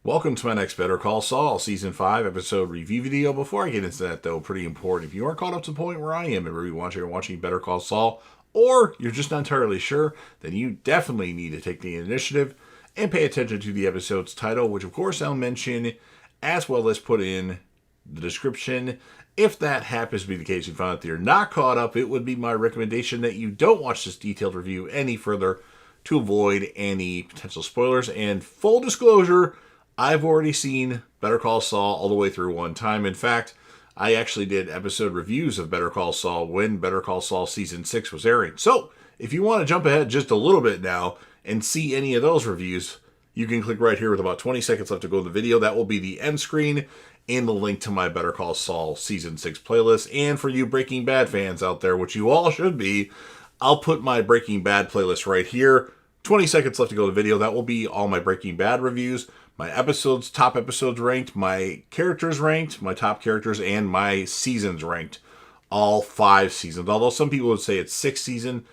Welcome to my next Better Call Saul Season 5 episode review video. Before I get into that, though, pretty important. If you aren't caught up to the point where I am and rewatching or watching Better Call Saul, or you're just not entirely sure, then you definitely need to take the initiative and pay attention to the episode's title, which of course I'll mention, as well as put in the description. If that happens to be the case, you find out that you're not caught up, it would be my recommendation that you don't watch this detailed review any further to avoid any potential spoilers. And full disclosure, I've already seen Better Call Saul all the way through one time. In fact, I actually did episode reviews of Better Call Saul when Better Call Saul Season 6 was airing. So, if you want to jump ahead just a little bit now and see any of those reviews, you can click right here with about 20 seconds left to go to the video. That will be the end screen and the link to my Better Call Saul Season 6 playlist. And for you Breaking Bad fans out there, which you all should be, I'll put my Breaking Bad playlist right here. 20 seconds left to go to the video. That will be all my Breaking Bad reviews, my episodes, top episodes ranked, my characters ranked, my top characters, and my seasons ranked. All 5 seasons. Although some people would say it's 6 seasons.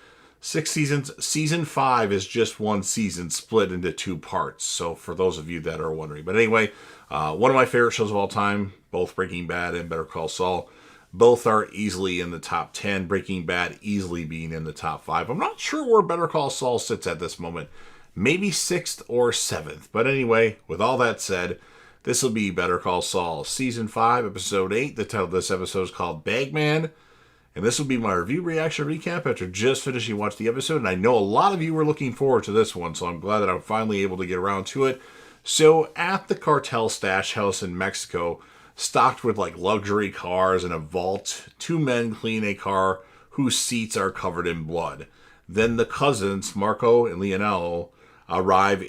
Season 5 is just one season split into 2 parts. So for those of you that are wondering. But anyway, one of my favorite shows of all time, both Breaking Bad and Better Call Saul. Both are easily in the top 10. Breaking Bad easily being in the top 5. I'm not sure where Better Call Saul sits at this moment. Maybe 6th or 7th. But anyway, with all that said, this will be Better Call Saul Season 5, Episode 8. The title of this episode is called Bagman. And this will be my review, reaction, recap after just finishing watching the episode. And I know a lot of you were looking forward to this one, so I'm glad that I'm finally able to get around to it. So, at the cartel stash house in Mexico, stocked with like luxury cars and a vault, 2 men clean a car whose seats are covered in blood. Then the cousins, Marco and Leonel, arrive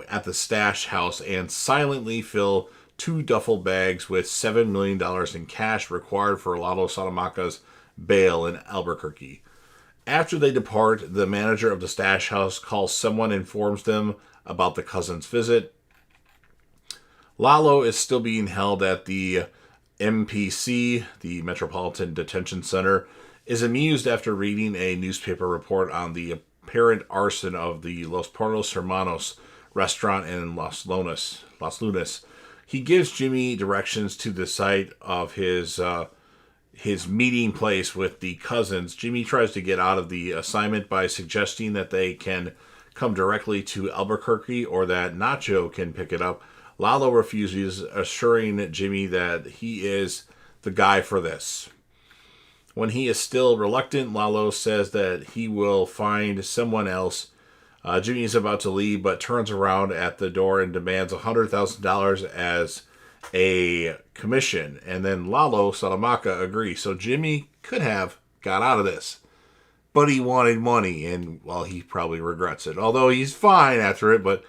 at the stash house and silently fill 2 duffel bags with $7 million in cash required for Lalo Salamanca's bail in Albuquerque. After they depart, the manager of the stash house calls someone and informs them about the cousins' visit. Lalo is still being held at the MPC, the Metropolitan Detention Center, is amused after reading a newspaper report on the apparent arson of the Los Pornos Hermanos restaurant in Las Lunas. He gives Jimmy directions to the site of his meeting place with the cousins. Jimmy tries to get out of the assignment by suggesting that they can come directly to Albuquerque or that Nacho can pick it up. Lalo refuses, assuring Jimmy that he is the guy for this. When he is still reluctant, Lalo says that he will find someone else. Jimmy is about to leave, but turns around at the door and demands $100,000 as a commission. And then Lalo Salamanca agrees. So Jimmy could have got out of this, but he wanted money, and well, he probably regrets it. Although he's fine after it, but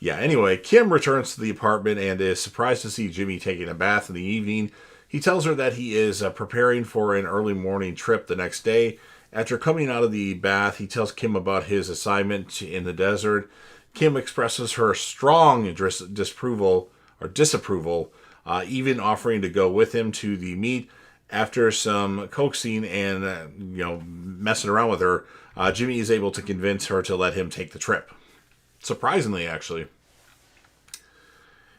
yeah, anyway, Kim returns to the apartment and is surprised to see Jimmy taking a bath in the evening. He tells her that he is preparing for an early morning trip the next day. After coming out of the bath, he tells Kim about his assignment in the desert. Kim expresses her strong disapproval, even offering to go with him to the meet. After some coaxing and messing around with her, Jimmy is able to convince her to let him take the trip. Surprisingly, actually.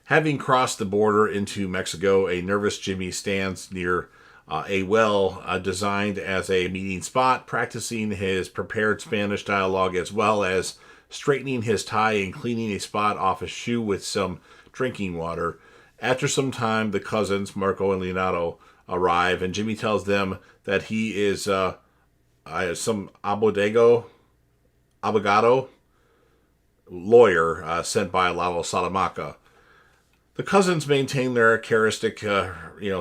Having crossed the border into Mexico, a nervous Jimmy stands near a well designed as a meeting spot, practicing his prepared Spanish dialogue as well as straightening his tie and cleaning a spot off his shoe with some drinking water. After some time, the cousins, Marco and Leonardo, arrive, and Jimmy tells them that he is some abogado lawyer sent by Lalo Salamanca. The cousins maintain their characteristic,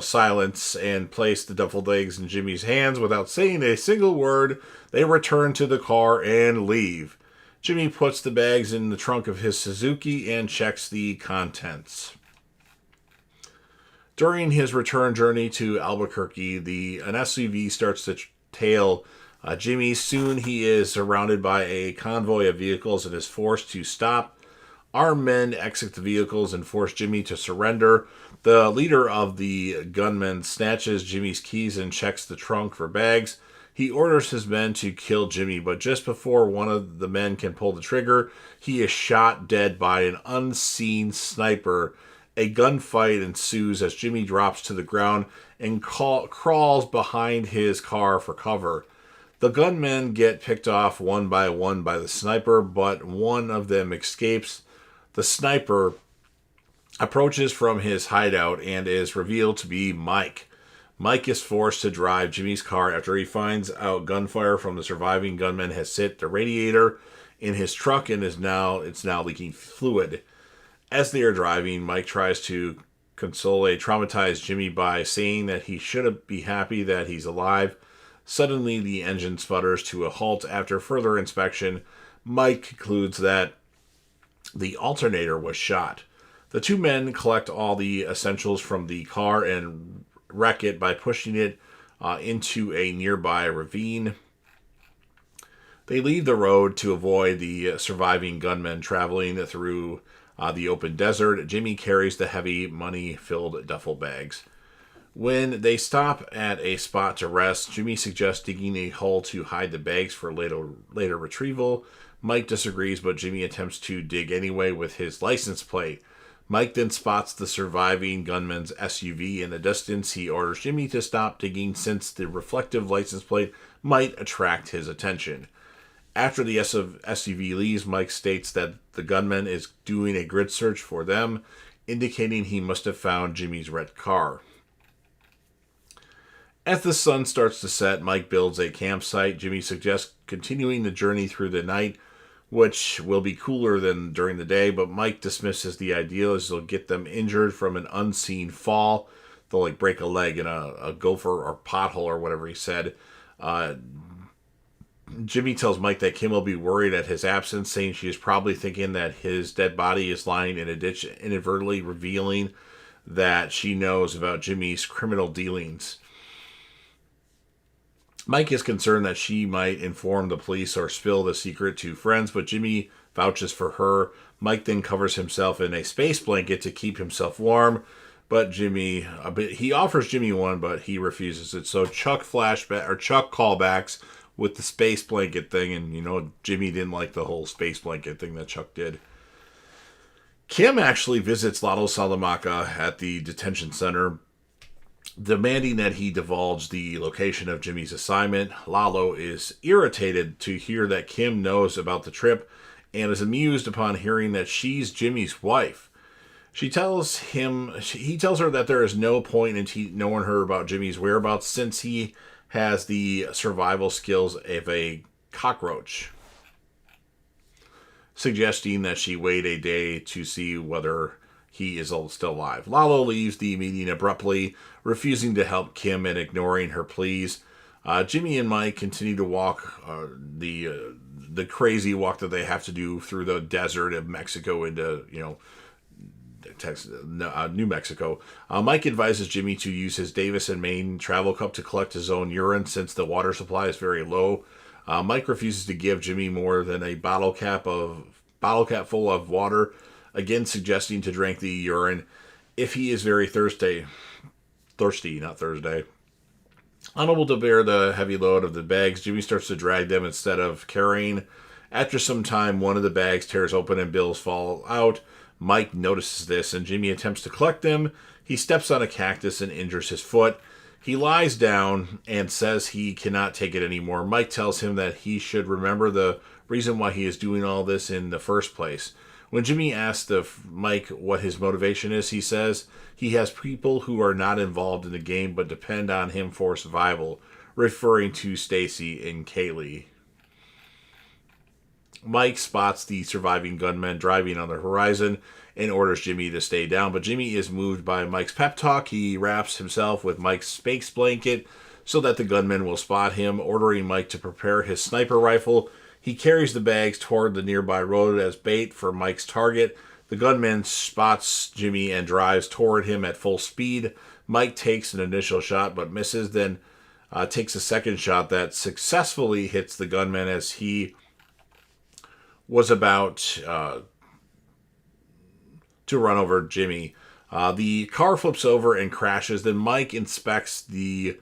silence and place the duffel bags in Jimmy's hands without saying a single word. They return to the car and leave. Jimmy puts the bags in the trunk of his Suzuki and checks the contents. During his return journey to Albuquerque, an SUV starts to tail Jimmy. Soon he is surrounded by a convoy of vehicles and is forced to stop. Armed men exit the vehicles and force Jimmy to surrender. The leader of the gunmen snatches Jimmy's keys and checks the trunk for bags. He orders his men to kill Jimmy, but just before one of the men can pull the trigger, he is shot dead by an unseen sniper A gunfight ensues as Jimmy drops to the ground and crawls behind his car for cover. The gunmen get picked off one by the sniper, but one of them escapes. The sniper approaches from his hideout and is revealed to be Mike. Mike is forced to drive Jimmy's car after he finds out gunfire from the surviving gunman has hit the radiator in his truck and it's now leaking fluid. As they are driving, Mike tries to console a traumatized Jimmy by saying that he should be happy that he's alive. Suddenly, the engine sputters to a halt. After further inspection, Mike concludes that the alternator was shot. The two men collect all the essentials from the car and wreck it by pushing it into a nearby ravine. They leave the road to avoid the surviving gunmen traveling through the open desert. Jimmy carries the heavy, money-filled duffel bags. When they stop at a spot to rest, Jimmy suggests digging a hole to hide the bags for later retrieval. Mike disagrees, but Jimmy attempts to dig anyway with his license plate. Mike then spots the surviving gunman's SUV in the distance. He orders Jimmy to stop digging since the reflective license plate might attract his attention. After the SUV leaves, Mike states that the gunman is doing a grid search for them, indicating he must have found Jimmy's red car. As the sun starts to set, Mike builds a campsite. Jimmy suggests continuing the journey through the night, which will be cooler than during the day, but Mike dismisses the idea as they'll get them injured from an unseen fall. They'll break a leg in a gopher or pothole or whatever he said. Jimmy tells Mike that Kim will be worried at his absence, saying she is probably thinking that his dead body is lying in a ditch, inadvertently revealing that she knows about Jimmy's criminal dealings. Mike is concerned that she might inform the police or spill the secret to friends, but Jimmy vouches for her. Mike then covers himself in a space blanket to keep himself warm, but he offers Jimmy one, but he refuses it. So Chuck callbacks with the space blanket thing, and Jimmy didn't like the whole space blanket thing that Chuck did. Kim actually visits Lalo Salamanca at the detention center, demanding that he divulge the location of Jimmy's assignment. Lalo is irritated to hear that Kim knows about the trip and is amused upon hearing that she's Jimmy's wife. He tells her that there is no point in knowing her about Jimmy's whereabouts since he has the survival skills of a cockroach, suggesting that she wait a day to see whether he is still alive. Lalo leaves the meeting abruptly, refusing to help Kim and ignoring her pleas. Jimmy and Mike continue to walk the crazy walk that they have to do through the desert of Mexico into New Mexico. Mike advises Jimmy to use his Davis and Maine travel cup to collect his own urine since the water supply is very low. Mike refuses to give Jimmy more than a bottle cap full of water, again suggesting to drink the urine if he is very thirsty, not Thursday. Unable to bear the heavy load of the bags, Jimmy starts to drag them instead of carrying. After some time, one of the bags tears open and bills fall out. Mike notices this, and Jimmy attempts to collect them. He steps on a cactus and injures his foot. He lies down and says he cannot take it anymore. Mike tells him that he should remember the reason why he is doing all this in the first place. When Jimmy asks Mike what his motivation is, he says he has people who are not involved in the game but depend on him for survival, referring to Stacy and Kaylee. Mike spots the surviving gunmen driving on the horizon and orders Jimmy to stay down, but Jimmy is moved by Mike's pep talk. He wraps himself with Mike's space blanket so that the gunmen will spot him, ordering Mike to prepare his sniper rifle. He carries the bags toward the nearby road as bait for Mike's target. The gunman spots Jimmy and drives toward him at full speed. Mike takes an initial shot but misses, then takes a second shot that successfully hits the gunman as he was about to run over Jimmy. The car flips over and crashes. Then Mike inspects the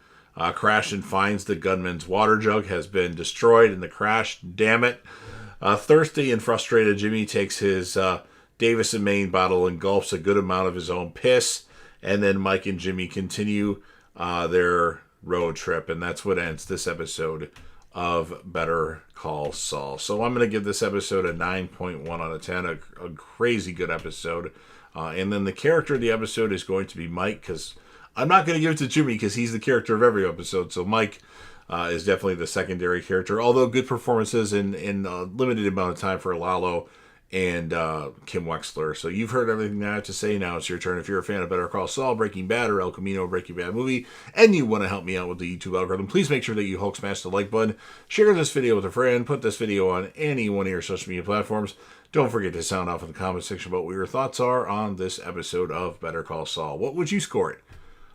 crash and finds the gunman's water jug has been destroyed in the crash. Damn it. Thirsty and frustrated, Jimmy takes his Davis in Maine bottle engulfs a good amount of his own piss, and then Mike and Jimmy continue their road trip, and that's what ends this episode of Better Call Saul. So I'm going to give this episode a 9.1 out of 10, a crazy good episode. And then the character of the episode is going to be Mike, because I'm not going to give it to Jimmy because he's the character of every episode. So Mike is definitely the secondary character, although good performances in a limited amount of time for Lalo and Kim Wexler. So you've heard everything I have to say. Now it's your turn. If you're a fan of Better Call Saul, Breaking Bad, or El Camino, Breaking Bad movie, and you want to help me out with the YouTube algorithm, please make sure that you Hulk smash the like button, share this video with a friend, put this video on any one of your social media platforms. Don't forget to sound off in the comment section about what your thoughts are on this episode of Better Call Saul. What would you score it?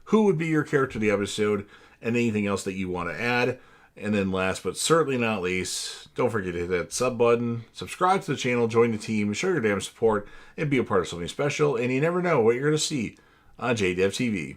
Who would be your character of the episode? And anything else that you want to add? And then last but certainly not least, don't forget to hit that sub button, subscribe to the channel, join the team, show your damn support, and be a part of something special. And you never know what you're going to see on JDev TV.